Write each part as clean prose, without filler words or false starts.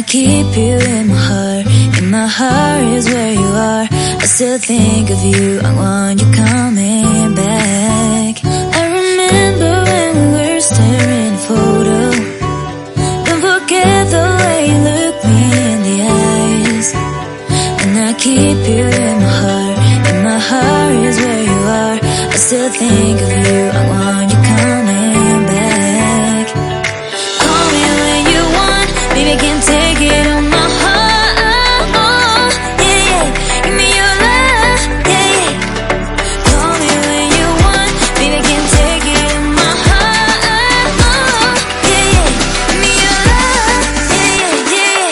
keep you in my heart. In my heart is where you are. I still think of you. I want you coming back. I remember when we were staring at a photo. Don't forget the way you look me in the eyes. And I keep you in my heart. In my heart is where you are. I still think of you. I want you coming back. Call me when you want. Baby, I can't take it on my heart. Yeah, yeah. Give me your love. Yeah, yeah. Call me when you want. Baby, I can't take it on my heart. Yeah, yeah. Give me your love. Yeah, yeah,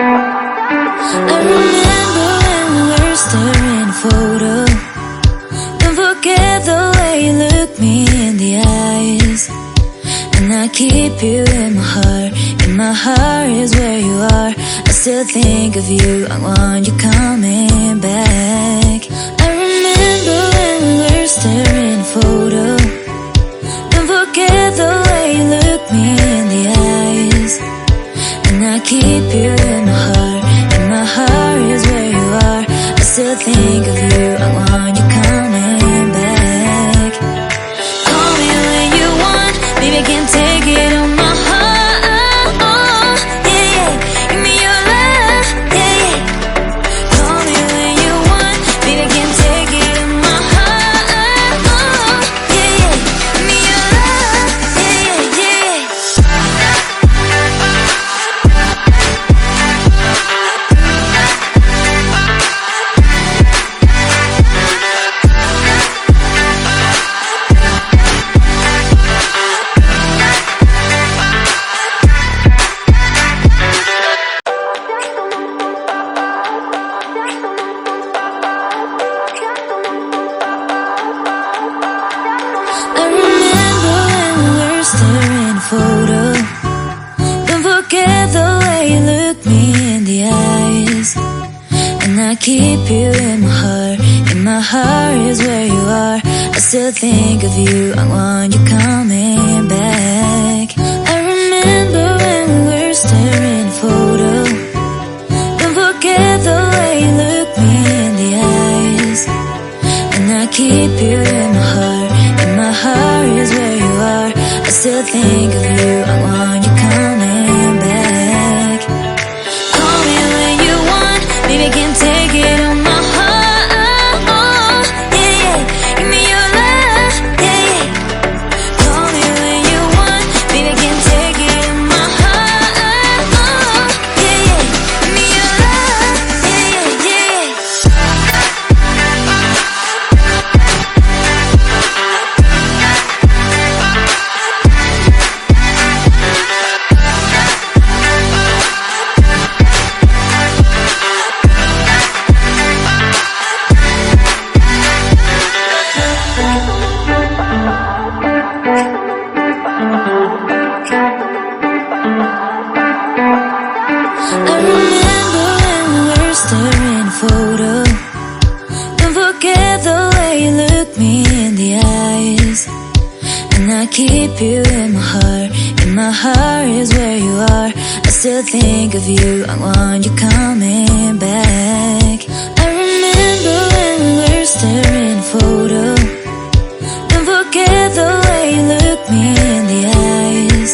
I remember when we were staring at a photo. Don't forget the way you look me in the eyes. And I keep you in my heart. In my heart is where you are. I still think of you. I want you coming back. I remember when we were staring at a photo. Don't forget the way you look me in the eyes. And I keep you in my heart. In my heart is where you are. I still think of you. I want you coming back. Call me when you want. Baby, I can't take it on my heart. Yeah, yeah. Give me your love. Yeah, yeah. Call me when you want. Baby, I can't take it on my heart. Yeah, yeah. Give me your love. Yeah, yeah, I remember when we were staring at a photo. Don't forget the way you look me in the eyes. And I keep you in my heart. In my heart is where you are. I still think of you. I want you coming back. I remember when we were staring at a photo. Don't forget the way you look me in the eyes. And I keep you in my heart. In my heart is where you are. I still think of you. I want you coming back. Call me when you want. Baby, I can't take it on my heart. Yeah, yeah. Give me your love. Yeah, yeah. Call me when you want. Baby, I can't take it on my heart. Yeah, yeah. Give me your love. Yeah, yeah, I remember when we were staring at a photo. Don't forget the way you look me in the eyes. And I keep you in my heart. In my heart is where you are. I still think of you. I want you coming back. I remember when we were staring at a photo. Don't forget the way you look me in the eyes.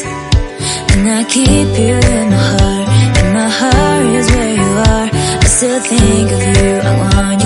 And I keep you in my heart. In my heart is where you are. I still think of you. I want